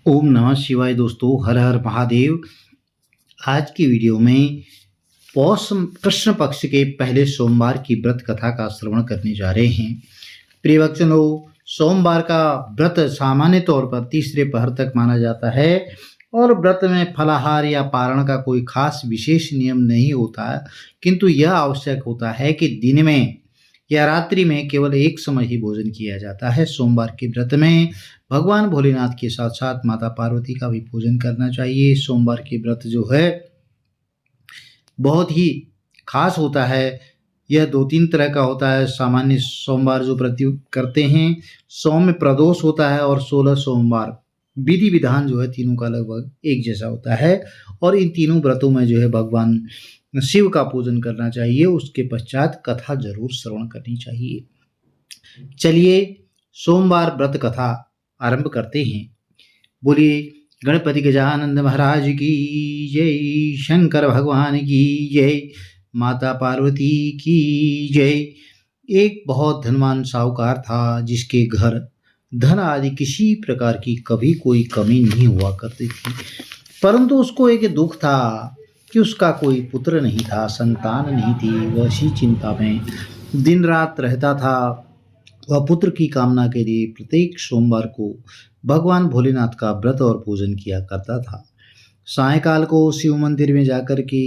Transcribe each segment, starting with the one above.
ओम नमः शिवाय। दोस्तों, हर हर महादेव। आज की वीडियो में पौष कृष्ण पक्ष के पहले सोमवार की व्रत कथा का श्रवण करने जा रहे हैं। प्रिय भक्तजनों, सोमवार का व्रत सामान्य तौर पर तीसरे पहर तक माना जाता है और व्रत में फलाहार या पारण का कोई खास विशेष नियम नहीं होता, किंतु यह आवश्यक होता है कि दिन में या रात्रि में केवल एक समय ही भोजन किया जाता है। सोमवार के व्रत में भगवान भोलेनाथ के साथ साथ माता पार्वती का भी पूजन करना चाहिए। सोमवार के व्रत जो है बहुत ही खास होता है। यह 2-3 तरह का होता है। सामान्य सोमवार जो व्रत करते हैं, सौम्य प्रदोष होता है और 16 सोमवार। विधि विधान जो है तीनों का लगभग एक जैसा होता है और इन तीनों व्रतों में जो है भगवान शिव का पूजन करना चाहिए। उसके पश्चात कथा जरूर श्रवण करनी चाहिए। चलिए सोमवार व्रत कथा आरंभ करते हैं। बोलिए गणपति गजानंद महाराज की जय, शंकर भगवान की जय, माता पार्वती की जय। एक बहुत धनवान साहूकार था जिसके घर धन आदि किसी प्रकार की कभी कोई कमी नहीं हुआ करती थी, परंतु उसको एक दुख था कि उसका कोई पुत्र नहीं था, संतान नहीं थी। वह इसी चिंता में दिन रात रहता था। वह पुत्र की कामना के लिए प्रत्येक सोमवार को भगवान भोलेनाथ का व्रत और पूजन किया करता था। सायंकाल को शिव मंदिर में जाकर के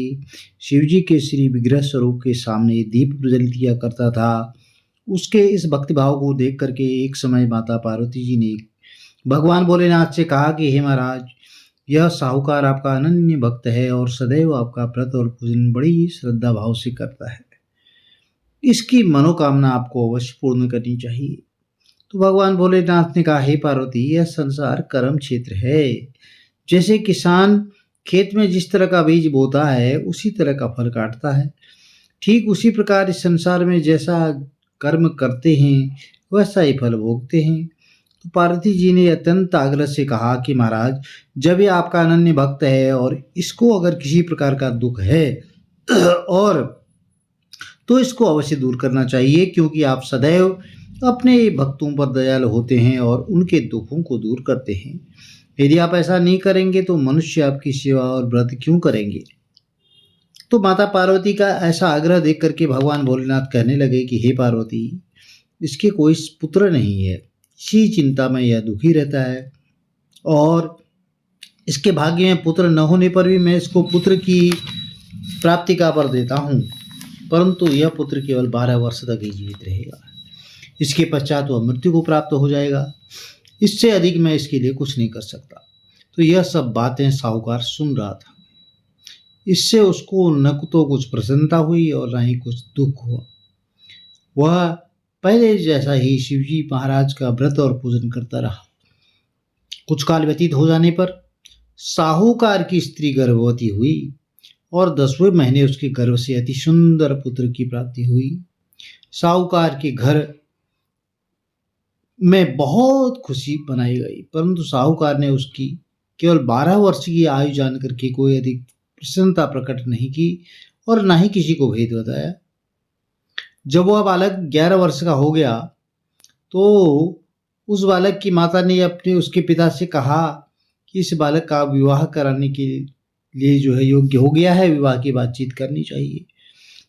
शिव जी के श्री विग्रह स्वरूप के सामने दीप प्रज्वलित किया करता था। उसके इस भक्ति भाव को देख करके एक समय माता पार्वती जी ने भगवान भोलेनाथ से कहा कि हे महाराज, यह साहूकार आपका अनन्य भक्त है और सदैव आपका व्रत और पूजन बड़ी श्रद्धा भाव से करता है। इसकी मनोकामना आपको अवश्य पूर्ण करनी चाहिए। तो भगवान भोलेनाथ ने कहा, हे पार्वती, यह संसार कर्म क्षेत्र है। जैसे किसान खेत में जिस तरह का बीज बोता है उसी तरह का फल काटता है, ठीक उसी प्रकार इस संसार में जैसा कर्म करते हैं वैसा ही फल भोगते हैं। तो पार्वती जी ने अत्यंत आग्रह से कहा कि महाराज, जब ये आपका अनन्य भक्त है और इसको अगर किसी प्रकार का दुख है और तो इसको अवश्य दूर करना चाहिए, क्योंकि आप सदैव अपने भक्तों पर दयालु होते हैं और उनके दुखों को दूर करते हैं। यदि आप ऐसा नहीं करेंगे तो मनुष्य आपकी सेवा और व्रत क्यों करेंगे। तो माता पार्वती का ऐसा आग्रह देख करके भगवान भोलेनाथ कहने लगे कि हे पार्वती, इसके कोई पुत्र नहीं है, इसी चिंता में यह दुखी रहता है और इसके भाग्य में पुत्र न होने पर भी मैं इसको पुत्र की प्राप्ति का वर देता हूँ, परंतु यह पुत्र केवल 12 वर्ष तक ही जीवित रहेगा। इसके पश्चात वह मृत्यु को प्राप्त हो जाएगा। इससे अधिक मैं इसके लिए कुछ नहीं कर सकता। तो यह सब बातें साहूकार सुन रहा था। इससे उसको न तो कुछ प्रसन्नता हुई और न ही कुछ दुख हुआ। वह पहले जैसा ही शिवजी महाराज का व्रत और पूजन करता रहा। कुछ काल व्यतीत हो जाने पर साहूकार की स्त्री गर्भवती हुई और 10वें महीने उसके गर्भ से अति सुंदर पुत्र की प्राप्ति हुई। साहूकार के घर में बहुत खुशी मनाई गई, परंतु साहूकार ने उसकी केवल 12 वर्ष की आयु जानकर के कोई अधिक प्रसन्नता प्रकट नहीं की और न ही किसी को भेद बताया। जब वह बालक 11 वर्ष का हो गया तो उस बालक की माता ने अपने उसके पिता से कहा कि इस बालक का विवाह कराने के लिए जो है योग्य हो गया है, विवाह की बातचीत करनी चाहिए।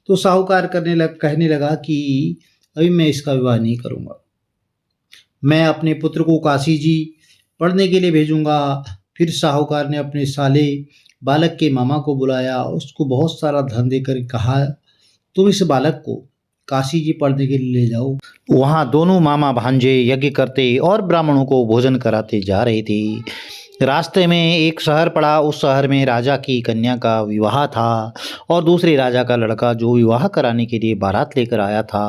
तो साहूकार कहने लगा कि अभी मैं इसका विवाह नहीं करूँगा, मैं अपने पुत्र को काशी जी पढ़ने के लिए भेजूंगा। फिर साहूकार ने अपने साले बालक के मामा को बुलाया, उसको बहुत सारा धन देकर कहा, तुम इस बालक को काशी जी पढ़ने के लिए ले जाओ। वहाँ दोनों मामा भांजे यज्ञ करते और ब्राह्मणों को भोजन कराते जा रहे थे। रास्ते में एक शहर पड़ा। उस शहर में राजा की कन्या का विवाह था और दूसरे राजा का लड़का जो विवाह कराने के लिए बारात लेकर आया था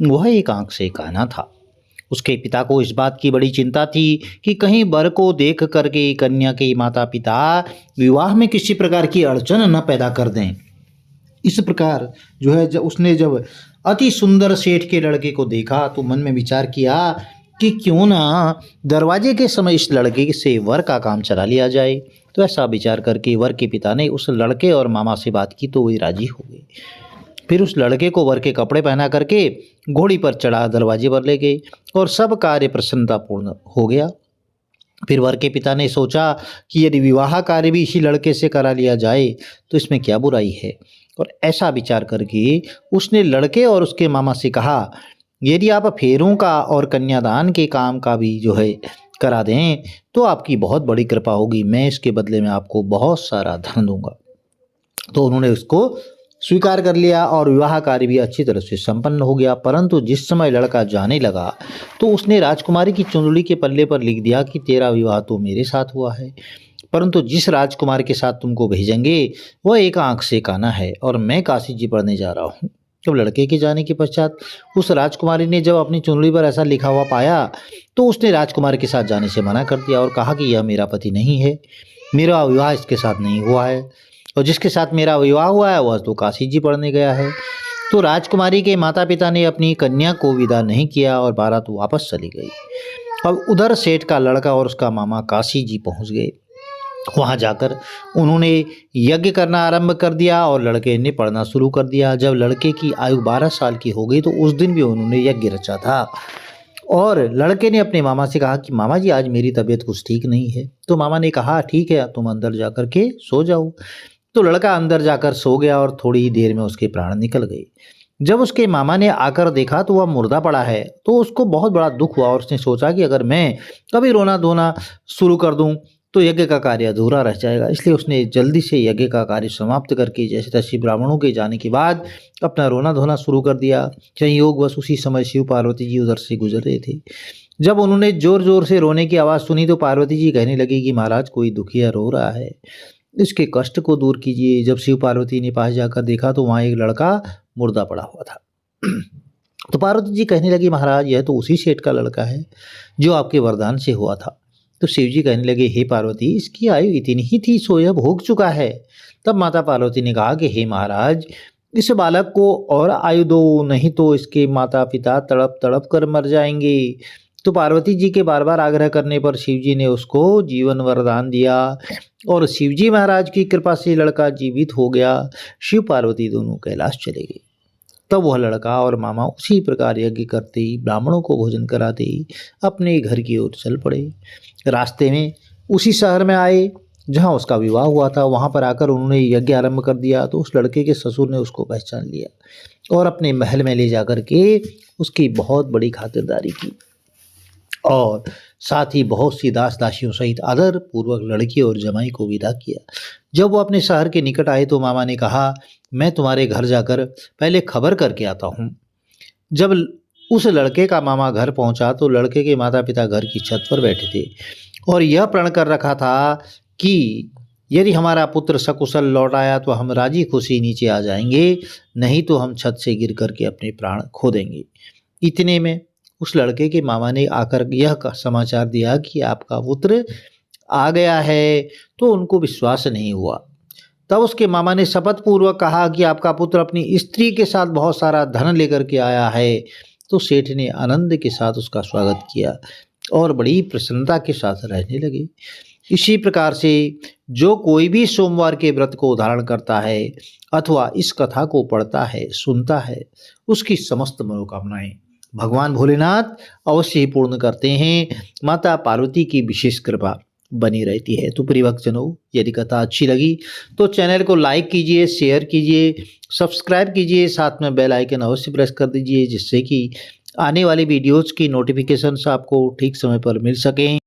वह एक आंख से काना था। उसके पिता को इस बात की बड़ी चिंता थी कि कहीं वर को देख करके कन्या के माता पिता विवाह में किसी प्रकार की अड़चन न पैदा कर दें। इस प्रकार जो है उसने जब अति सुंदर सेठ के लड़के को देखा तो मन में विचार किया कि क्यों ना दरवाजे के समय इस लड़के से वर का काम चला लिया जाए। तो ऐसा विचार करके वर के पिता ने उस लड़के और मामा से बात की तो वे राजी हो गए। फिर उस लड़के को वर के कपड़े पहना करके घोड़ी पर चढ़ा दरवाजे पर ले गए और सब कार्य प्रसन्नतापूर्ण हो गया। फिर वर के पिता ने सोचा कि यदि विवाह कार्य भी इसी लड़के से करा लिया जाए तो इसमें क्या बुराई है। और ऐसा विचार करके उसने लड़के और उसके मामा से कहा, यदि आप फेरों का और कन्यादान के काम का भी जो है करा दें तो आपकी बहुत बड़ी कृपा होगी, मैं इसके बदले में आपको बहुत सारा धन दूंगा। तो उन्होंने उसको स्वीकार कर लिया और विवाह कार्य भी अच्छी तरह से संपन्न हो गया। परंतु जिस समय लड़का जाने लगा तो उसने राजकुमारी की चुंदड़ी के पल्ले पर लिख दिया कि तेरा विवाह तो मेरे साथ हुआ है, परंतु जिस राजकुमार के साथ तुमको भेजेंगे वह एक आंख से काना है और मैं काशी जी पढ़ने जा रहा हूँ। जब लड़के के जाने के पश्चात उस राजकुमारी ने जब अपनी चुनरी पर ऐसा लिखा हुआ पाया तो उसने राजकुमार के साथ जाने से मना कर दिया और कहा कि यह मेरा पति नहीं है, मेरा विवाह इसके साथ नहीं हुआ है और जिसके साथ मेरा विवाह हुआ है वह तो काशी जी पढ़ने गया है। तो राजकुमारी के माता पिता ने अपनी कन्या को विदा नहीं किया और बारात वापस चली गई। अब उधर सेठ का लड़का और उसका मामा काशी जी पहुंच गए। वहां जाकर उन्होंने यज्ञ करना आरंभ कर दिया और लड़के ने पढ़ना शुरू कर दिया। जब लड़के की आयु 12 साल की हो गई तो उस दिन भी उन्होंने यज्ञ रचा था और लड़के ने अपने मामा से कहा कि मामा जी आज मेरी तबीयत कुछ ठीक नहीं है। तो मामा ने कहा ठीक है तुम अंदर जाकर के सो जाओ। तो लड़का अंदर जाकर सो गया और थोड़ी ही देर में उसके प्राण निकल गए। जब उसके मामा ने आकर देखा तो वह मुर्दा पड़ा है तो उसको बहुत बड़ा दुख हुआ और उसने सोचा कि अगर मैं कभी रोना धोना शुरू कर दूं तो यज्ञ का कार्य अधूरा रह जाएगा। इसलिए उसने जल्दी से यज्ञ का कार्य समाप्त करके जैसे तैसे ब्राह्मणों के जाने के बाद अपना रोना धोना शुरू कर दिया। संयोगवश उसी समय शिव पार्वती जी उधर से गुजर रहे थे। जब उन्होंने जोर जोर से रोने की आवाज़ सुनी तो पार्वती जी कहने लगी कि महाराज कोई दुखिया रो रहा है, इसके कष्ट को दूर कीजिए। जब शिव पार्वती ने पास जाकर देखा तो वहाँ एक लड़का मुर्दा पड़ा हुआ था। तो पार्वती जी कहने लगी महाराज यह तो उसी सेठ का लड़का है जो आपके वरदान से हुआ था। तो शिव जी कहने लगे हे पार्वती इसकी आयु इतनी ही थी सो यह भोग चुका है। तब माता पार्वती ने कहा कि हे महाराज इस बालक को और आयु दो, नहीं तो इसके माता पिता तड़प तड़प कर मर जाएंगे। तो पार्वती जी के बार बार आग्रह करने पर शिव जी ने उसको जीवन वरदान दिया और शिव जी महाराज की कृपा से लड़का जीवित हो गया। शिव पार्वती दोनों कैलाश चले गए। तब वह लड़का और मामा उसी प्रकार यज्ञ करते ही ब्राह्मणों को भोजन कराते ही अपने घर की ओर चल पड़े। रास्ते में उसी शहर में आए जहाँ उसका विवाह हुआ था। वहाँ पर आकर उन्होंने यज्ञ आरंभ कर दिया तो उस लड़के के ससुर ने उसको पहचान लिया और अपने महल में ले जाकर के उसकी बहुत बड़ी खातिरदारी की और साथ ही बहुत सी दास दासियों सहित आदर पूर्वक लड़की और जमाई को विदा किया। जब वो अपने शहर के निकट आए तो मामा ने कहा मैं तुम्हारे घर जाकर पहले खबर करके आता हूँ। जब उस लड़के का मामा घर पहुंचा तो लड़के के माता पिता घर की छत पर बैठे थे और यह प्रण कर रखा था कि यदि हमारा पुत्र सकुशल लौट आया तो हम राजी खुशी नीचे आ जाएंगे, नहीं तो हम छत से गिर करके अपने प्राण खो देंगे। इतने में उस लड़के के मामा ने आकर यह समाचार दिया कि आपका पुत्र आ गया है, तो उनको विश्वास नहीं हुआ। तब उसके मामा ने शपथ पूर्वक कहा कि आपका पुत्र अपनी स्त्री के साथ बहुत सारा धन लेकर के आया है। तो सेठ ने आनंद के साथ उसका स्वागत किया और बड़ी प्रसन्नता के साथ रहने लगे। इसी प्रकार से जो कोई भी सोमवार के व्रत को धारण करता है अथवा इस कथा को पढ़ता है सुनता है उसकी समस्त मनोकामनाएं भगवान भोलेनाथ अवश्य ही पूर्ण करते हैं। माता पार्वती की विशेष कृपा बनी रहती है। तो प्रिय भक्तजनों यदि कथा अच्छी लगी तो चैनल को लाइक कीजिए, शेयर कीजिए, सब्सक्राइब कीजिए, साथ में बेल आइकन अवश्य प्रेस कर दीजिए जिससे कि आने वाली वीडियोज़ की नोटिफिकेशंस आपको ठीक समय पर मिल सकें।